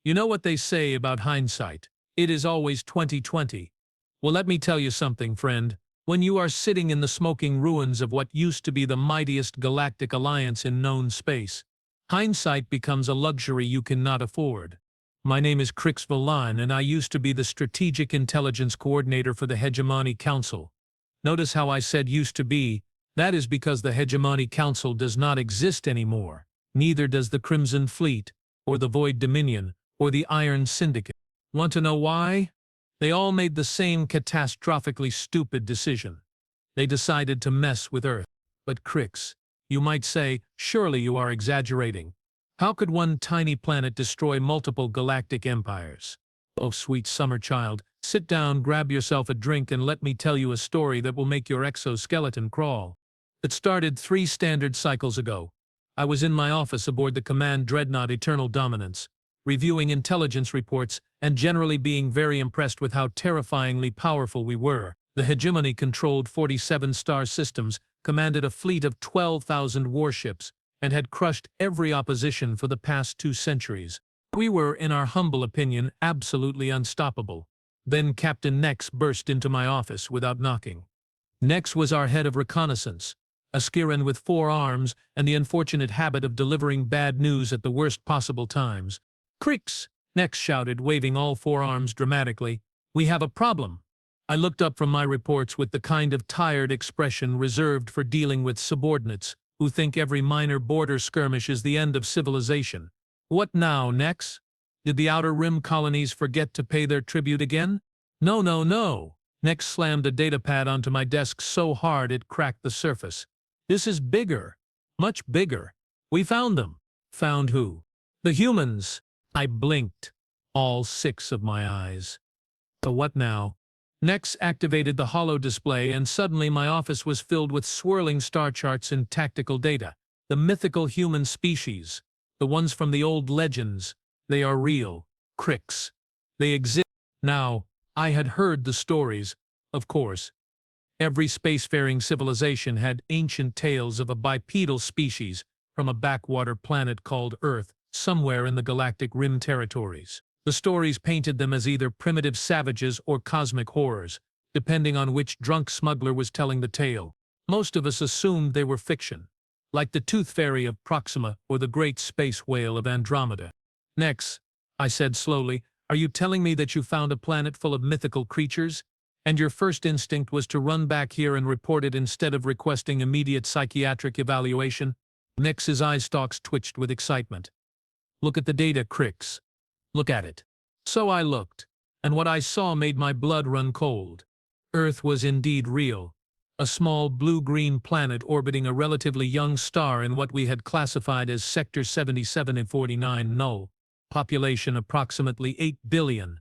You know what they say about hindsight. It is always 20/20. Well, let me tell you something, friend. When you are sitting in the smoking ruins of what used to be the mightiest galactic alliance in known space, hindsight becomes a luxury you cannot afford. My name is Krix Volan, and I used to be the Strategic Intelligence Coordinator for the Hegemony Council. Notice how I said used to be. That is because the Hegemony Council does not exist anymore. Neither does the Crimson Fleet, or the Void Dominion, or the Iron Syndicate. Want to know why? They all made the same catastrophically stupid decision. They decided to mess with Earth. But Krix, you might say, surely you are exaggerating. How could one tiny planet destroy multiple galactic empires? Oh, sweet summer child, sit down, grab yourself a drink, and let me tell you a story that will make your exoskeleton crawl. It started 3 standard cycles ago. I was in my office aboard the Command Dreadnought Eternal Dominance, reviewing intelligence reports and generally being very impressed with how terrifyingly powerful we were. The Hegemony controlled 47 star systems, commanded a fleet of 12,000 warships, and had crushed every opposition for the past 2 centuries. We were, in our humble opinion, absolutely unstoppable. Then Captain Nex burst into my office without knocking. Nex was our head of reconnaissance, a Skiran with 4 arms and the unfortunate habit of delivering bad news at the worst possible times. "Krix!" Nex shouted, waving all 4 arms dramatically. "We have a problem." I looked up from my reports with the kind of tired expression reserved for dealing with subordinates who think every minor border skirmish is the end of civilization. "What now, Nex? Did the Outer Rim colonies forget to pay their tribute again?" "No, no, no." Nex slammed a datapad onto my desk so hard it cracked the surface. "This is bigger. Much bigger. We found them." "Found who?" "The humans." I blinked, all 6 of my eyes. "So what now?" Nex activated the holo display, and suddenly my office was filled with swirling star charts and tactical data. The mythical human species, the ones from the old legends, they are real, Krix. They exist. Now, I had heard the stories, of course. Every spacefaring civilization had ancient tales of a bipedal species from a backwater planet called Earth, somewhere in the galactic rim territories. The stories painted them as either primitive savages or cosmic horrors, depending on which drunk smuggler was telling the tale. Most of us assumed they were fiction, like the Tooth Fairy of Proxima or the Great Space Whale of Andromeda. "Nex," I said slowly, "are you telling me that you found a planet full of mythical creatures, and your first instinct was to run back here and report it instead of requesting immediate psychiatric evaluation?" Nex's eye stalks twitched with excitement. "Look at the data, Krix. Look at it." So I looked, and what I saw made my blood run cold. Earth was indeed real. A small blue-green planet orbiting a relatively young star in what we had classified as Sector 77 and 49 null. Population approximately 8 billion.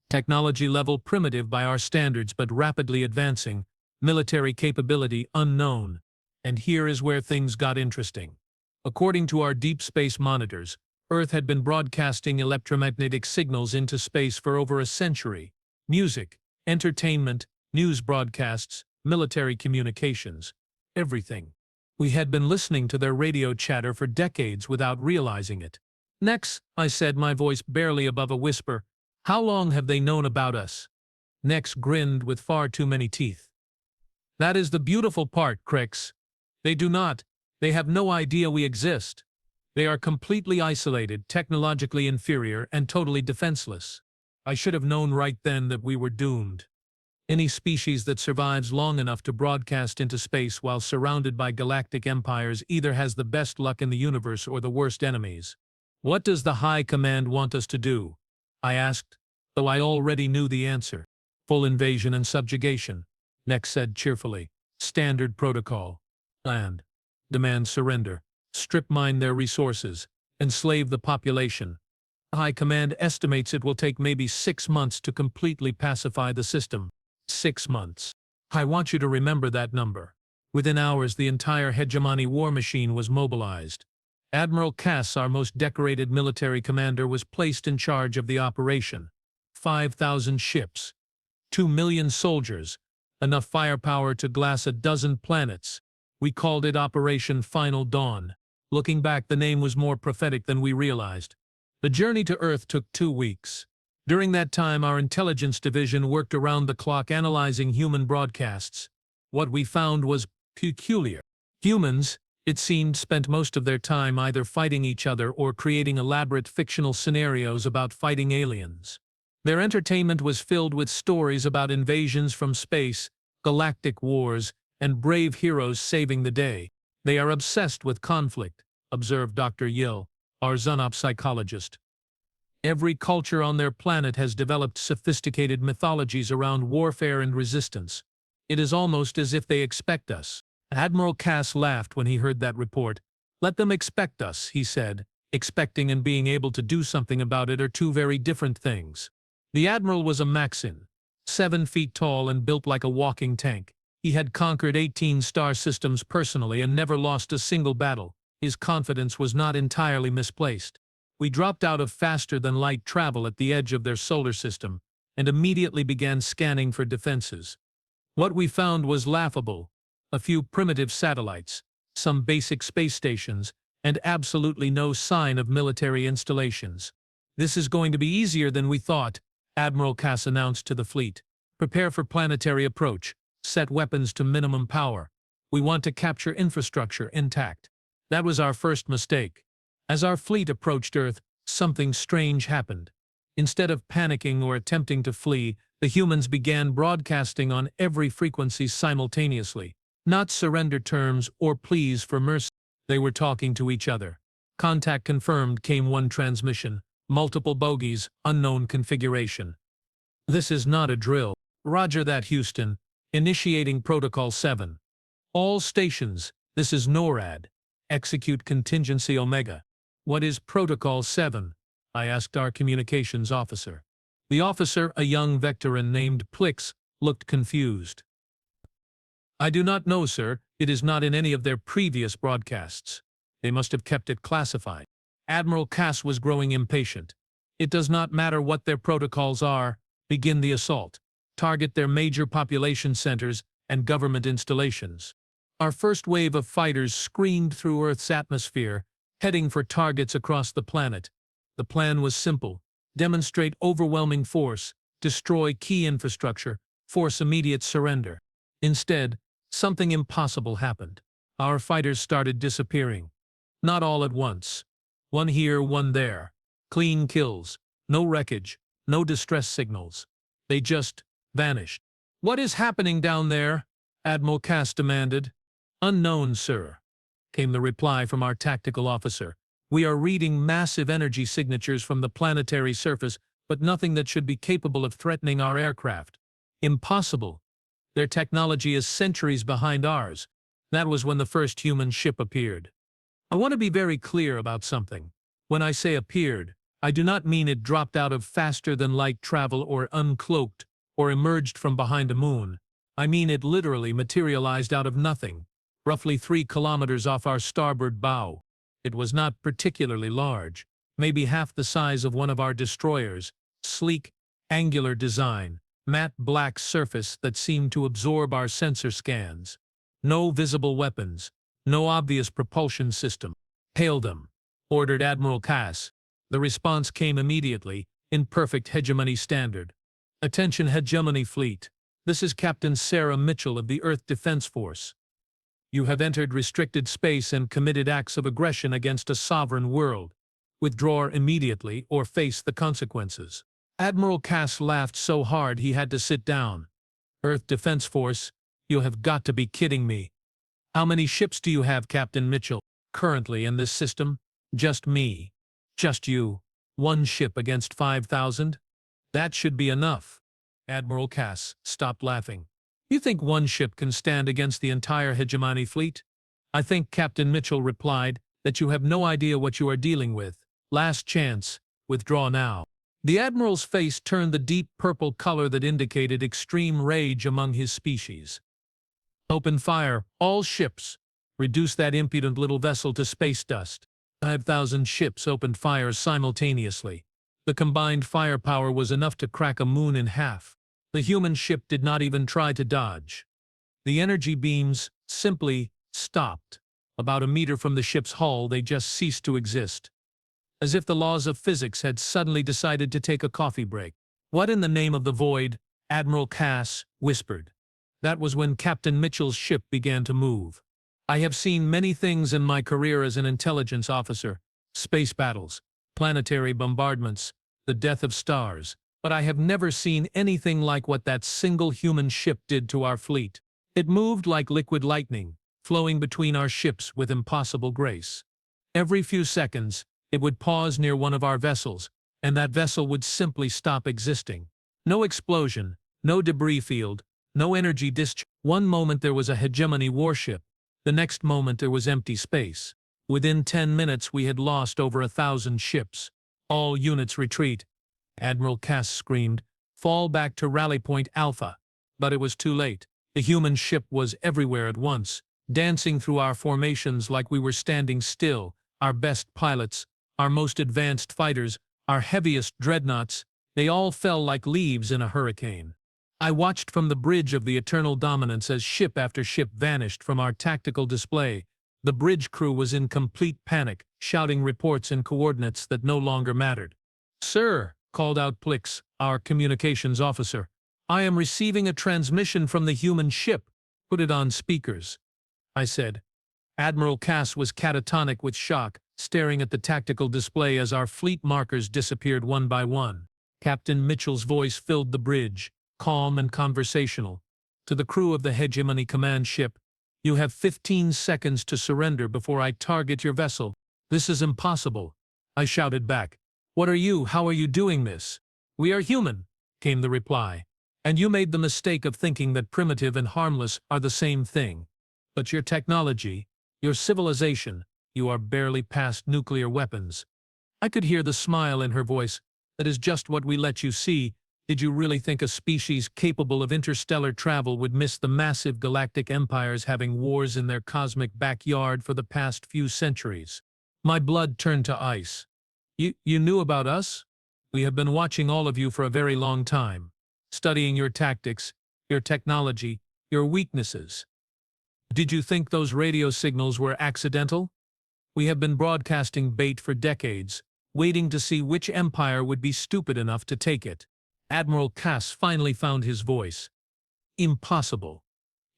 Technology level primitive by our standards but rapidly advancing. Military capability unknown. And here is where things got interesting. According to our deep space monitors, Earth had been broadcasting electromagnetic signals into space for over a century. Music, entertainment, news broadcasts, military communications. Everything. We had been listening to their radio chatter for decades without realizing it. "Nex," I said, my voice barely above a whisper, "how long have they known about us?" Nex grinned with far too many teeth. "That is the beautiful part, Krix. They do not. They have no idea we exist. They are completely isolated, technologically inferior, and totally defenseless. I should have known right then that we were doomed. Any species that survives long enough to broadcast into space while surrounded by galactic empires either has the best luck in the universe or the worst enemies." "What does the High Command want us to do?" I asked, though I already knew the answer. "Full invasion and subjugation," Nex said cheerfully. "Standard protocol. Land. Demand surrender. Strip mine their resources. Enslave the population. High Command estimates it will take maybe 6 months to completely pacify the system." 6 months. I want you to remember that number. Within hours, the entire Hegemony war machine was mobilized. Admiral Cass, our most decorated military commander, was placed in charge of the operation. 5,000 ships. 2 million soldiers. Enough firepower to glass a dozen planets. We called it Operation Final Dawn. Looking back, the name was more prophetic than we realized. The journey to Earth took 2 weeks. During that time, our intelligence division worked around the clock analyzing human broadcasts. What we found was peculiar. Humans, it seemed, spent most of their time either fighting each other or creating elaborate fictional scenarios about fighting aliens. Their entertainment was filled with stories about invasions from space, galactic wars, and brave heroes saving the day. They are obsessed with conflict, observed Dr. Yill, our Zunop psychologist. Every culture on their planet has developed sophisticated mythologies around warfare and resistance. It is almost as if they expect us. Admiral Cass laughed when he heard that report. Let them expect us, he said. Expecting and being able to do something about it are two very different things. The Admiral was a Maxin, 7 feet tall and built like a walking tank. He had conquered 18 star systems personally and never lost a single battle. His confidence was not entirely misplaced. We dropped out of faster-than-light travel at the edge of their solar system and immediately began scanning for defenses. What we found was laughable. A few primitive satellites, some basic space stations, and absolutely no sign of military installations. This is going to be easier than we thought, Admiral Cass announced to the fleet. Prepare for planetary approach. Set weapons to minimum power. We want to capture infrastructure intact. That was our first mistake. As our fleet approached Earth, something strange happened. Instead of panicking or attempting to flee, the humans began broadcasting on every frequency simultaneously. Not surrender terms or pleas for mercy. They were talking to each other. Contact confirmed came one transmission. Multiple bogies, unknown configuration. This is not a drill. Roger that, Houston. Initiating Protocol 7. All stations, this is NORAD. Execute Contingency Omega. What is Protocol 7? I asked our communications officer. The officer, a young veteran named Plix, looked confused. I do not know, sir. It is not in any of their previous broadcasts. They must have kept it classified. Admiral Cass was growing impatient. It does not matter what their protocols are. Begin the assault. Target their major population centers and government installations. Our first wave of fighters screamed through Earth's atmosphere, heading for targets across the planet. The plan was simple. Demonstrate overwhelming force, destroy key infrastructure, force immediate surrender. Instead, something impossible happened. Our fighters started disappearing. Not all at once. One here, one there. Clean kills. No wreckage. No distress signals. They just vanished. What is happening down there? Admiral Cass demanded. Unknown, sir, came the reply from our tactical officer. We are reading massive energy signatures from the planetary surface, but nothing that should be capable of threatening our aircraft. Impossible. Their technology is centuries behind ours. That was when the first human ship appeared. I want to be very clear about something. When I say appeared, I do not mean it dropped out of faster-than-light travel or uncloaked or emerged from behind a moon. I mean it literally materialized out of nothing, roughly 3 kilometers off our starboard bow. It was not particularly large, maybe half the size of one of our destroyers, sleek, angular design, matte black surface that seemed to absorb our sensor scans. No visible weapons, no obvious propulsion system. Hail them, ordered Admiral Cass. The response came immediately, in perfect Hegemony standard. Attention Hegemony Fleet. This is Captain Sarah Mitchell of the Earth Defense Force. You have entered restricted space and committed acts of aggression against a sovereign world. Withdraw immediately or face the consequences. Admiral Cass laughed so hard he had to sit down. Earth Defense Force, you have got to be kidding me. How many ships do you have, Captain Mitchell, currently in this system? Just me. Just you. 1 ship against 5,000? That should be enough. Admiral Cass stopped laughing. You think 1 ship can stand against the entire Hegemony fleet? I think, Captain Mitchell replied, that you have no idea what you are dealing with. Last chance. Withdraw now. The Admiral's face turned the deep purple color that indicated extreme rage among his species. Open fire, all ships. Reduce that impudent little vessel to space dust. 5,000 ships opened fire simultaneously. The combined firepower was enough to crack a moon in half. The human ship did not even try to dodge. The energy beams simply stopped. About a meter from the ship's hull, they just ceased to exist. as if the laws of physics had suddenly decided to take a coffee break. "What in the name of the void?" Admiral Cass whispered. That was when Captain Mitchell's ship began to move. I have seen many things in my career as an intelligence officer: space battles, planetary bombardments, the death of stars, but I have never seen anything like what that single human ship did to our fleet. It moved like liquid lightning, flowing between our ships with impossible grace. Every few seconds, it would pause near one of our vessels, and that vessel would simply stop existing. No explosion, no debris field, no energy discharge. One moment there was a hegemony warship, the next moment there was empty space. Within 10 minutes we had lost over 1,000 ships. "All units retreat," Admiral Cass screamed. "Fall back to Rally Point Alpha." But it was too late. The human ship was everywhere at once, dancing through our formations like we were standing still. Our best pilots, our most advanced fighters, our heaviest dreadnoughts, they all fell like leaves in a hurricane. I watched from the bridge of the Eternal Dominance as ship after ship vanished from our tactical display. The bridge crew was in complete panic, shouting reports and coordinates that no longer mattered. "Sir," called out Plix, our communications officer, "I am receiving a transmission from the human ship." "Put it on speakers," I said. Admiral Cass was catatonic with shock, staring at the tactical display as our fleet markers disappeared one by one. Captain Mitchell's voice filled the bridge, calm and conversational. "To the crew of the Hegemony command ship, you have 15 seconds to surrender before I target your vessel." "This is impossible," I shouted back. "What are you? How are you doing this?" "We are human," came the reply. "And you made the mistake of thinking that primitive and harmless are the same thing. But your technology, your civilization, you are barely past nuclear weapons." I could hear the smile in her voice. "That is just what we let you see. Did you really think a species capable of interstellar travel would miss the massive galactic empires having wars in their cosmic backyard for the past few centuries?" My blood turned to ice. You knew about us? We have been watching all of you for a very long time, studying your tactics, your technology, your weaknesses. Did you think those radio signals were accidental? We have been broadcasting bait for decades, waiting to see which empire would be stupid enough to take it." Admiral Cass finally found his voice. "Impossible.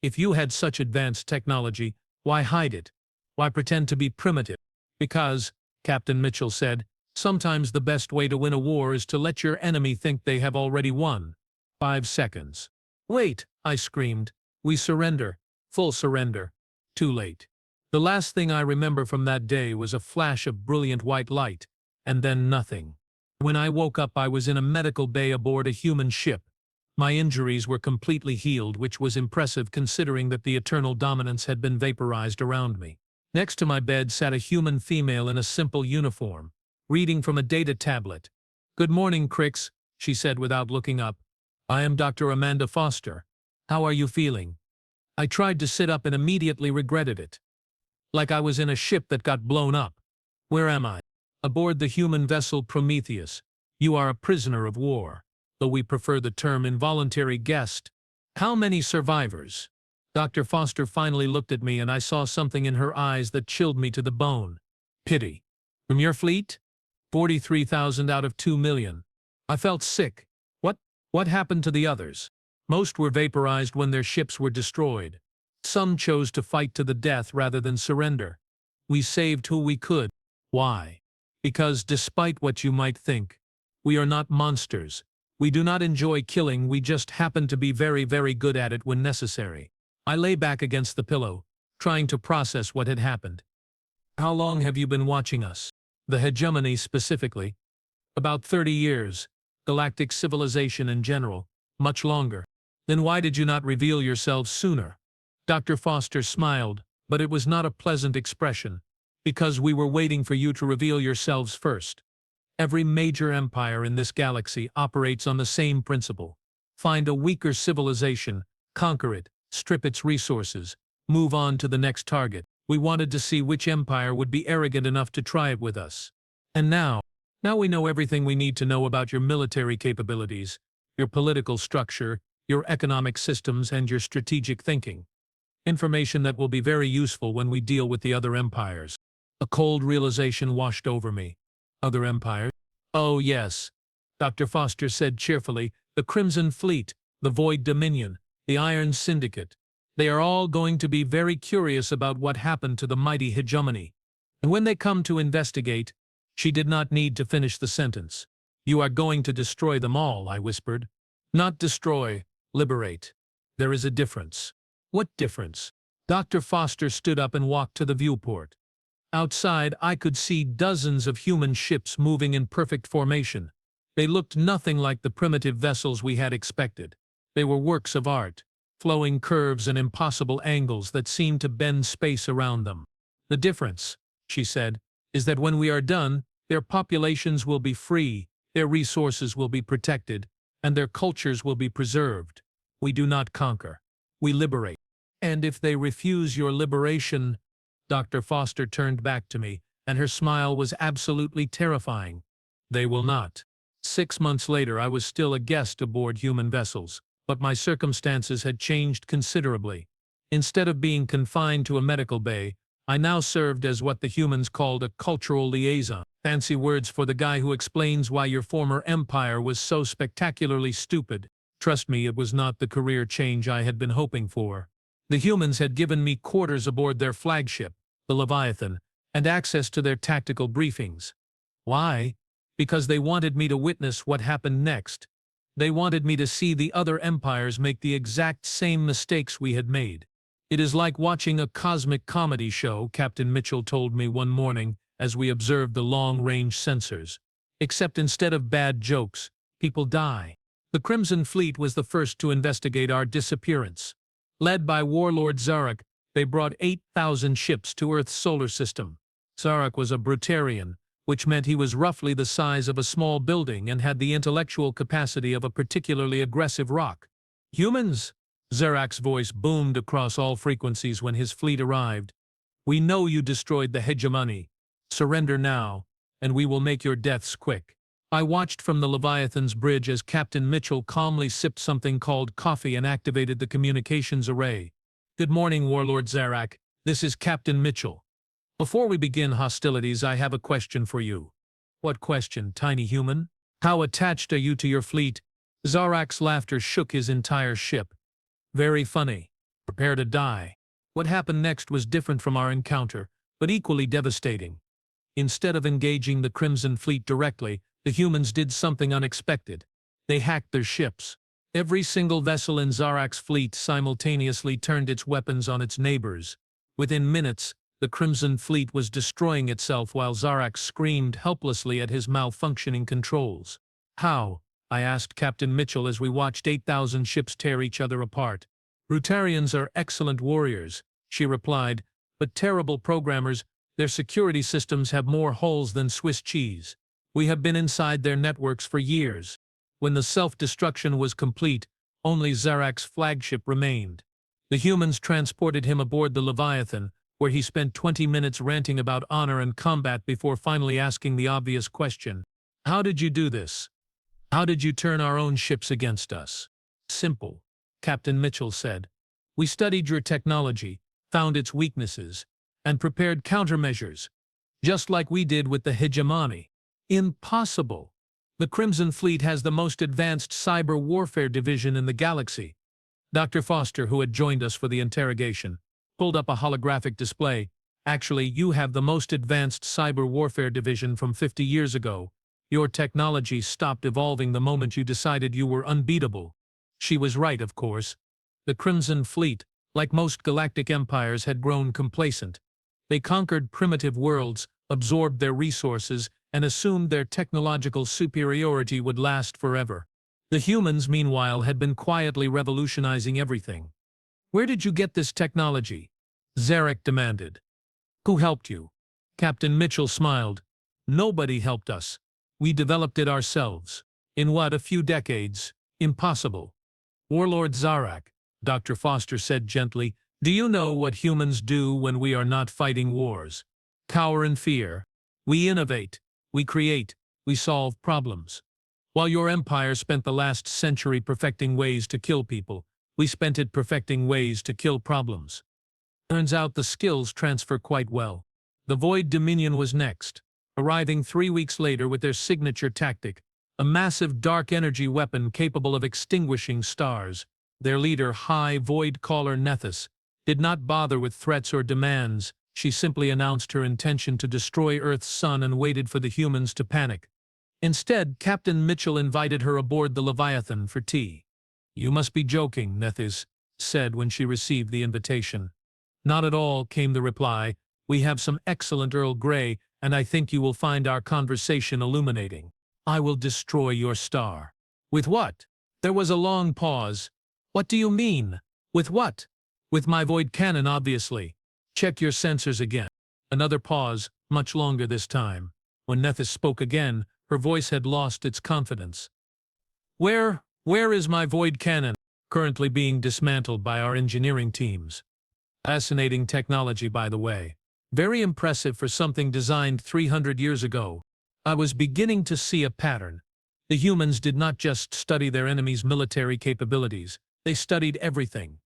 If you had such advanced technology, why hide it? Why pretend to be primitive?" "Because," Captain Mitchell said, "sometimes the best way to win a war is to let your enemy think they have already won." 5 seconds. "Wait," I screamed. "We surrender. Full surrender." Too late. The last thing I remember from that day was a flash of brilliant white light, and then nothing. When I woke up I was in a medical bay aboard a human ship. My injuries were completely healed, which was impressive considering that the Eternal Dominance had been vaporized around me. Next to my bed sat a human female in a simple uniform, reading from a data tablet. "Good morning, Krix," she said without looking up. "I am Dr. Amanda Foster. How are you feeling?" I tried to sit up and immediately regretted it. Like I was in a ship that got blown up. "Where am I?" "Aboard the human vessel Prometheus. You are a prisoner of war, though we prefer the term involuntary guest." "How many survivors?" Dr. Foster finally looked at me and I saw something in her eyes that chilled me to the bone. "Pity. From your fleet?" 43,000 out of 2 million. I felt sick. What happened to the others?" "Most were vaporized when their ships were destroyed. Some chose to fight to the death rather than surrender. We saved who we could." "Why?" "Because, despite what you might think, we are not monsters. We do not enjoy killing, we just happen to be very, very good at it when necessary." I lay back against the pillow, trying to process what had happened. "How long have you been watching us? The Hegemony specifically?" "About 30 years. Galactic civilization in general, much longer." "Then why did you not reveal yourselves sooner?" Dr. Foster smiled, but it was not a pleasant expression. "Because we were waiting for you to reveal yourselves first. Every major empire in this galaxy operates on the same principle. Find a weaker civilization, conquer it, strip its resources, move on to the next target. We wanted to see which empire would be arrogant enough to try it with us. And now we know everything we need to know about your military capabilities, your political structure, your economic systems, and your strategic thinking. Information that will be very useful when we deal with the other empires." A cold realization washed over me. Other empires? Oh, yes, Dr. Foster said cheerfully. The Crimson Fleet, the Void Dominion, the Iron Syndicate. They are all going to be very curious about what happened to the mighty Hegemony. And when they come to investigate, she did not need to finish the sentence. You are going to destroy them all, I whispered. Not destroy, liberate. There is a difference. What difference? Dr. Foster stood up and walked to the viewport. Outside, I could see dozens of human ships moving in perfect formation. They looked nothing like the primitive vessels we had expected. They were works of art, flowing curves and impossible angles that seemed to bend space around them. The difference, she said, is that when we are done, their populations will be free, their resources will be protected, and their cultures will be preserved. We do not conquer. We liberate. And if they refuse your liberation, Dr. Foster turned back to me, and her smile was absolutely terrifying. They will not. 6 months later, I was still a guest aboard human vessels, but my circumstances had changed considerably. Instead of being confined to a medical bay, I now served as what the humans called a cultural liaison. Fancy words for the guy who explains why your former empire was so spectacularly stupid. Trust me, it was not the career change I had been hoping for. The humans had given me quarters aboard their flagship, the Leviathan, and access to their tactical briefings. Why? Because they wanted me to witness what happened next. They wanted me to see the other empires make the exact same mistakes we had made. It is like watching a cosmic comedy show, Captain Mitchell told me one morning as we observed the long-range sensors. Except instead of bad jokes, people die. The Crimson Fleet was the first to investigate our disappearance. Led by Warlord Zarak, they brought 8,000 ships to Earth's solar system. Zarak was a Brutarian, which meant he was roughly the size of a small building and had the intellectual capacity of a particularly aggressive rock. Humans? Zarak's voice boomed across all frequencies when his fleet arrived. We know you destroyed the Hegemony. Surrender now, and we will make your deaths quick. I watched from the Leviathan's bridge as Captain Mitchell calmly sipped something called coffee and activated the communications array. Good morning, Warlord Zarak. This is Captain Mitchell. Before we begin hostilities, I have a question for you. What question, tiny human? How attached are you to your fleet? Zarak's laughter shook his entire ship. Very funny. Prepare to die. What happened next was different from our encounter, but equally devastating. Instead of engaging the Crimson Fleet directly, the humans did something unexpected. They hacked their ships. Every single vessel in Zarak's fleet simultaneously turned its weapons on its neighbors. Within minutes, the Crimson Fleet was destroying itself while Zarak screamed helplessly at his malfunctioning controls. How? I asked Captain Mitchell as we watched 8,000 ships tear each other apart. Brutarians are excellent warriors, she replied, but terrible programmers. Their security systems have more holes than Swiss cheese. We have been inside their networks for years. When the self-destruction was complete, only Zarak's flagship remained. The humans transported him aboard the Leviathan, where he spent 20 minutes ranting about honor and combat before finally asking the obvious question. How did you do this? How did you turn our own ships against us? Simple, Captain Mitchell said. We studied your technology, found its weaknesses, and prepared countermeasures, just like we did with the Hegemony. Impossible. The Crimson Fleet has the most advanced cyber warfare division in the galaxy. Dr. Foster, who had joined us for the interrogation, pulled up a holographic display. Actually, you have the most advanced cyber warfare division from 50 years ago. Your technology stopped evolving the moment you decided you were unbeatable. She was right, of course. The Crimson Fleet, like most galactic empires, had grown complacent. They conquered primitive worlds, absorbed their resources, and assumed their technological superiority would last forever. The humans, meanwhile, had been quietly revolutionizing everything. Where did you get this technology? Zarak demanded. Who helped you? Captain Mitchell smiled. Nobody helped us. We developed it ourselves. In what, a few decades? Impossible. Warlord Zarak, Dr. Foster said gently, do you know what humans do when we are not fighting wars? Cower in fear. We innovate. We create. We solve problems. While your empire spent the last century perfecting ways to kill people, we spent it perfecting ways to kill problems. Turns out the skills transfer quite well. The Void Dominion was next. arriving 3 weeks later with their signature tactic, a massive dark energy weapon capable of extinguishing stars. Their leader, High Void Caller Nethys, did not bother with threats or demands. She simply announced her intention to destroy Earth's sun and waited for the humans to panic. Instead, Captain Mitchell invited her aboard the Leviathan for tea. "You must be joking," Nethys said when she received the invitation. "Not at all," came the reply. "We have some excellent Earl Grey, and I think you will find our conversation illuminating. I will destroy your star." "With what?" There was a long pause. "What do you mean? With what?" "With my void cannon, obviously. Check your sensors again." Another pause, much longer this time. When Nethys spoke again, her voice had lost its confidence. Where is my void cannon?" "Currently being dismantled by our engineering teams." Fascinating technology, by the way. Very impressive for something designed 300 years ago. I was beginning to see a pattern. The humans did not just study their enemy's military capabilities, they studied everything.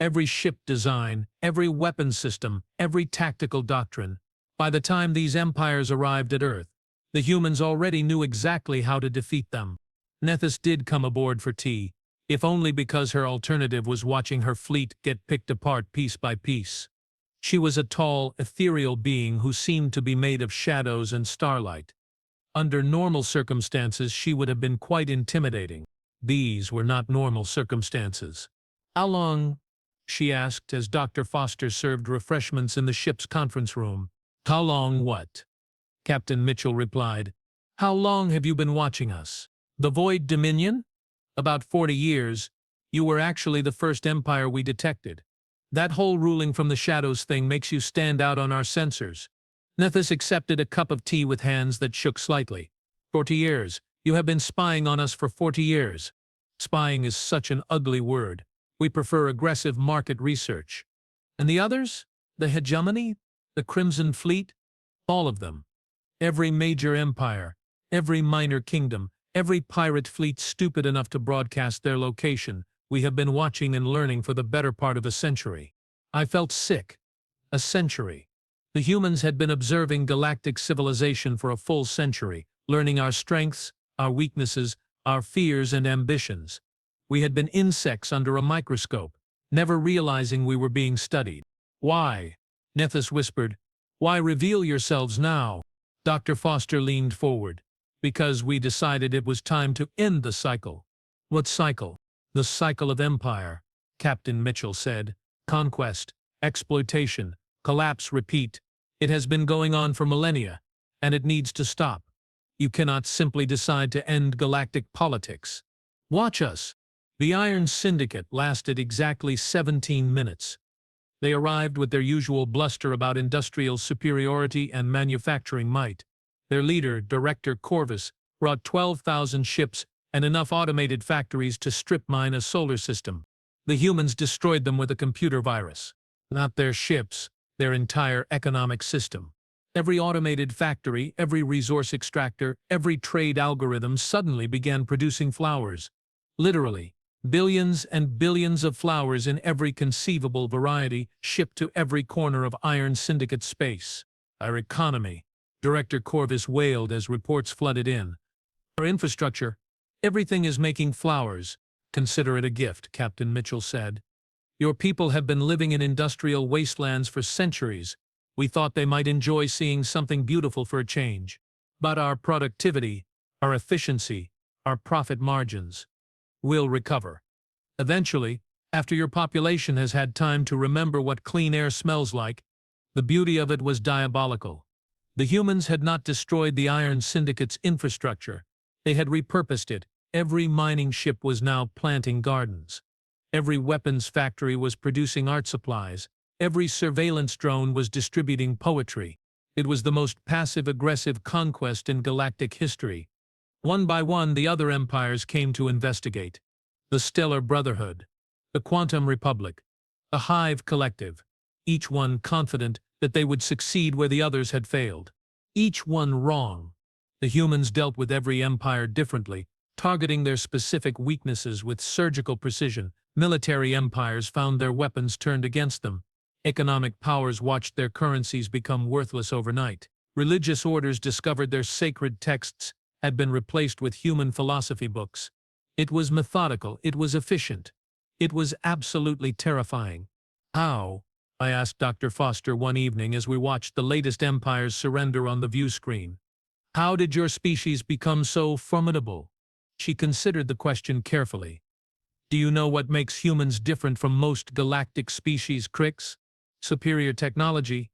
Every ship design, every weapon system, every tactical doctrine. By the time these empires arrived at Earth, the humans already knew exactly how to defeat them. Nethys did come aboard for tea, if only because her alternative was watching her fleet get picked apart piece by piece. She was a tall, ethereal being who seemed to be made of shadows and starlight. Under normal circumstances, she would have been quite intimidating. These were not normal circumstances. "How long?" she asked as Dr. Foster served refreshments in the ship's conference room. "How long what?" Captain Mitchell replied. "How long have you been watching us?" "The Void Dominion?" "About 40 years. You were actually the first empire we detected. That whole ruling from the shadows thing makes you stand out on our sensors." Nethys accepted a cup of tea with hands that shook slightly. 40 years. You have been spying on us for 40 years. Spying is such an ugly word. We prefer aggressive market research. And the others? The Hegemony? The Crimson Fleet? All of them. Every major empire, every minor kingdom, every pirate fleet stupid enough to broadcast their location, we have been watching and learning for the better part of a century. I felt sick. A century. The humans had been observing galactic civilization for a full century, learning our strengths, our weaknesses, our fears and ambitions. We had been insects under a microscope, never realizing we were being studied. "Why?" Nethys whispered. "Why reveal yourselves now?" Dr. Foster leaned forward. "Because we decided it was time to end the cycle." "What cycle?" "The cycle of empire," Captain Mitchell said. "Conquest, exploitation, collapse, repeat. It has been going on for millennia, and it needs to stop. You cannot simply decide to end galactic politics. Watch us." The Iron Syndicate lasted exactly 17 minutes. They arrived with their usual bluster about industrial superiority and manufacturing might. Their leader, Director Corvus, brought 12,000 ships and enough automated factories to strip mine a solar system. The humans destroyed them with a computer virus. Not their ships, their entire economic system. Every automated factory, every resource extractor, every trade algorithm suddenly began producing flowers. Literally. Billions and billions of flowers in every conceivable variety shipped to every corner of Iron Syndicate space. "Our economy," Director Corvus wailed as reports flooded in. "Our infrastructure. Everything is making flowers. Consider it a gift," Captain Mitchell said. "Your people have been living in industrial wastelands for centuries. We thought they might enjoy seeing something beautiful for a change. But our productivity, our efficiency, our profit margins will recover. Eventually, after your population has had time to remember what clean air smells like." The beauty of it was diabolical. The humans had not destroyed the Iron Syndicate's infrastructure. They had repurposed it. Every mining ship was now planting gardens. Every weapons factory was producing art supplies. Every surveillance drone was distributing poetry. It was the most passive-aggressive conquest in galactic history. One by one, the other empires came to investigate. The Stellar Brotherhood, the Quantum Republic, the Hive Collective, each one confident that they would succeed where the others had failed. Each one wrong. The humans dealt with every empire differently, targeting their specific weaknesses with surgical precision. Military empires found their weapons turned against them. Economic powers watched their currencies become worthless overnight. Religious orders discovered their sacred texts had been replaced with human philosophy books. It was methodical, it was efficient. It was absolutely terrifying. How? I asked Dr. Foster one evening as we watched the latest empires surrender on the view screen. How did your species become so formidable? She considered the question carefully. Do you know what makes humans different from most galactic species, Krix? Superior technology?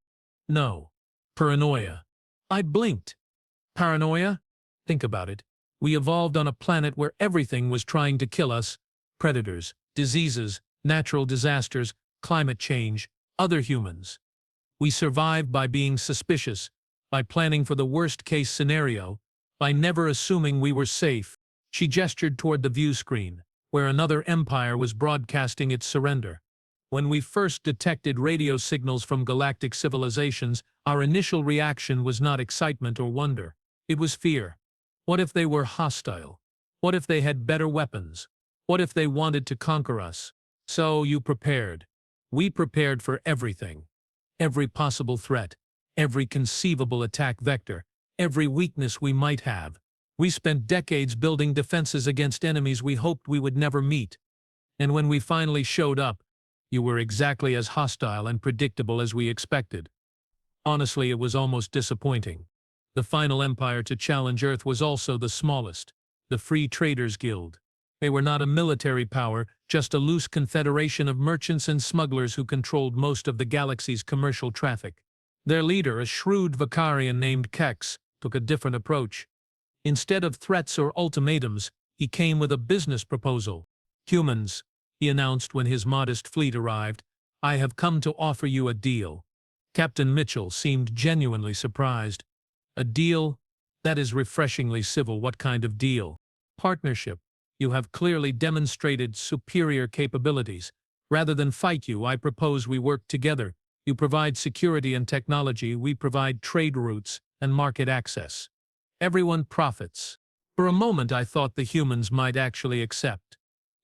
No. Paranoia. I blinked. Paranoia? Think about it. We evolved on a planet where everything was trying to kill us. Predators, diseases, natural disasters, climate change, other humans. We survived by being suspicious, by planning for the worst-case scenario, by never assuming we were safe. She gestured toward the view screen, where another empire was broadcasting its surrender. When we first detected radio signals from galactic civilizations, our initial reaction was not excitement or wonder. It was fear. What if they were hostile? What if they had better weapons? What if they wanted to conquer us? So you prepared. We prepared for everything. Every possible threat, every conceivable attack vector, every weakness we might have. We spent decades building defenses against enemies we hoped we would never meet. And when we finally showed up, you were exactly as hostile and predictable as we expected. Honestly, it was almost disappointing. The final empire to challenge Earth was also the smallest, the Free Traders Guild. They were not a military power, just a loose confederation of merchants and smugglers who controlled most of the galaxy's commercial traffic. Their leader, a shrewd Vakarian named Kex, took a different approach. Instead of threats or ultimatums, he came with a business proposal. Humans, he announced when his modest fleet arrived, I have come to offer you a deal. Captain Mitchell seemed genuinely surprised. A deal? That is refreshingly civil. What kind of deal? Partnership. You have clearly demonstrated superior capabilities. Rather than fight you, I propose we work together. You provide security and technology, we provide trade routes and market access. Everyone profits. For a moment I thought the humans might actually accept.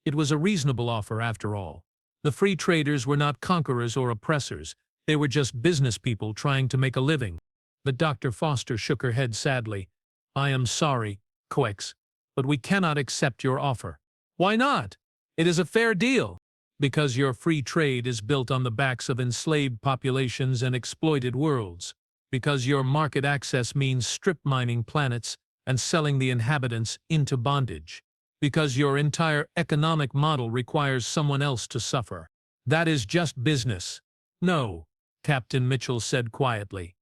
It was a reasonable offer after all. The free traders were not conquerors or oppressors. They were just business people trying to make a living. But Dr. Foster shook her head sadly. I am sorry, Coex, but we cannot accept your offer. Why not? It is a fair deal. Because your free trade is built on the backs of enslaved populations and exploited worlds. Because your market access means strip mining planets and selling the inhabitants into bondage. Because your entire economic model requires someone else to suffer. That is just business. No, Captain Mitchell said quietly.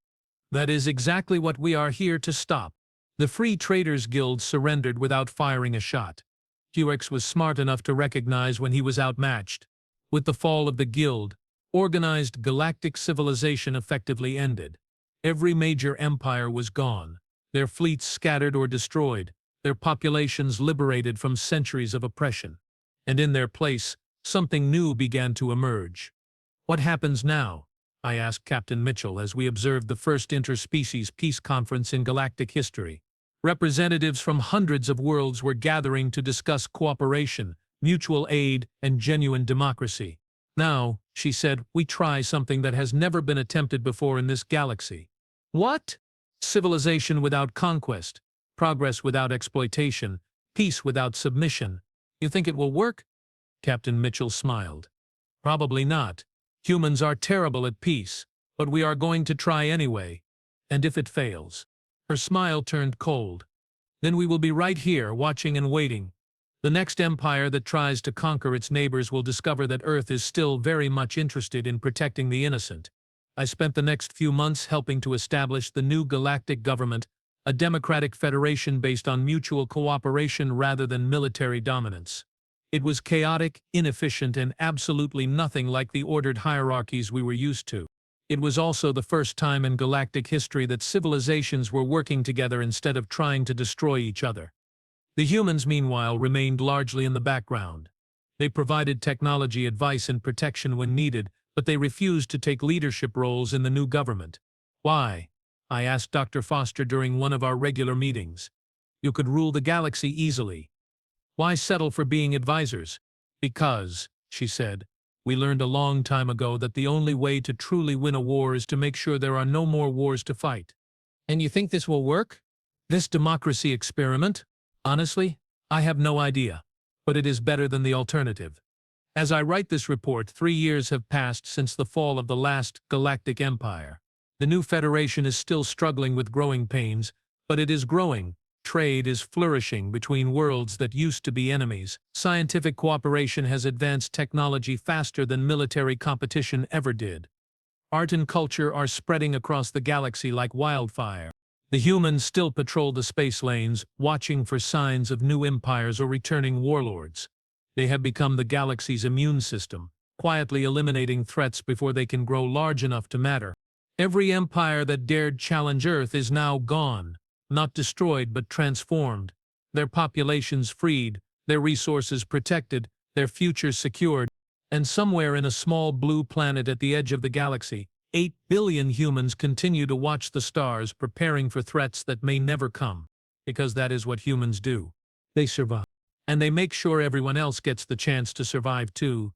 That is exactly what we are here to stop. The Free Traders Guild surrendered without firing a shot. Qx was smart enough to recognize when he was outmatched. With the fall of the Guild, organized galactic civilization effectively ended. Every major empire was gone, their fleets scattered or destroyed, their populations liberated from centuries of oppression. And in their place, something new began to emerge. What happens now? I asked Captain Mitchell as we observed the first interspecies peace conference in galactic history. Representatives from hundreds of worlds were gathering to discuss cooperation, mutual aid, and genuine democracy. Now, she said, we try something that has never been attempted before in this galaxy. What? Civilization without conquest, progress without exploitation, peace without submission. You think it will work? Captain Mitchell smiled. Probably not. Humans are terrible at peace, but we are going to try anyway. And if it fails? Her smile turned cold. Then we will be right here, watching and waiting. The next empire that tries to conquer its neighbors will discover that Earth is still very much interested in protecting the innocent. I spent the next few months helping to establish the new galactic government, a democratic federation based on mutual cooperation rather than military dominance. It was chaotic, inefficient, and absolutely nothing like the ordered hierarchies we were used to. It was also the first time in galactic history that civilizations were working together instead of trying to destroy each other. The humans, meanwhile, remained largely in the background. They provided technology advice and protection when needed, but they refused to take leadership roles in the new government. Why? I asked Dr. Foster during one of our regular meetings. You could rule the galaxy easily. Why settle for being advisors? Because, she said, we learned a long time ago that the only way to truly win a war is to make sure there are no more wars to fight. And you think this will work? This democracy experiment? Honestly, I have no idea. But it is better than the alternative. As I write this report, 3 years have passed since the fall of the last Galactic Empire. The new Federation is still struggling with growing pains, but it is growing. Trade is flourishing between worlds that used to be enemies. Scientific cooperation has advanced technology faster than military competition ever did. Art and culture are spreading across the galaxy like wildfire. The humans still patrol the space lanes, watching for signs of new empires or returning warlords. They have become the galaxy's immune system, quietly eliminating threats before they can grow large enough to matter. Every empire that dared challenge Earth is now gone, not destroyed but transformed. Their populations freed, their resources protected, their futures secured. And somewhere in a small blue planet at the edge of the galaxy, 8 billion humans continue to watch the stars, preparing for threats that may never come. Because that is what humans do. They survive. And they make sure everyone else gets the chance to survive too.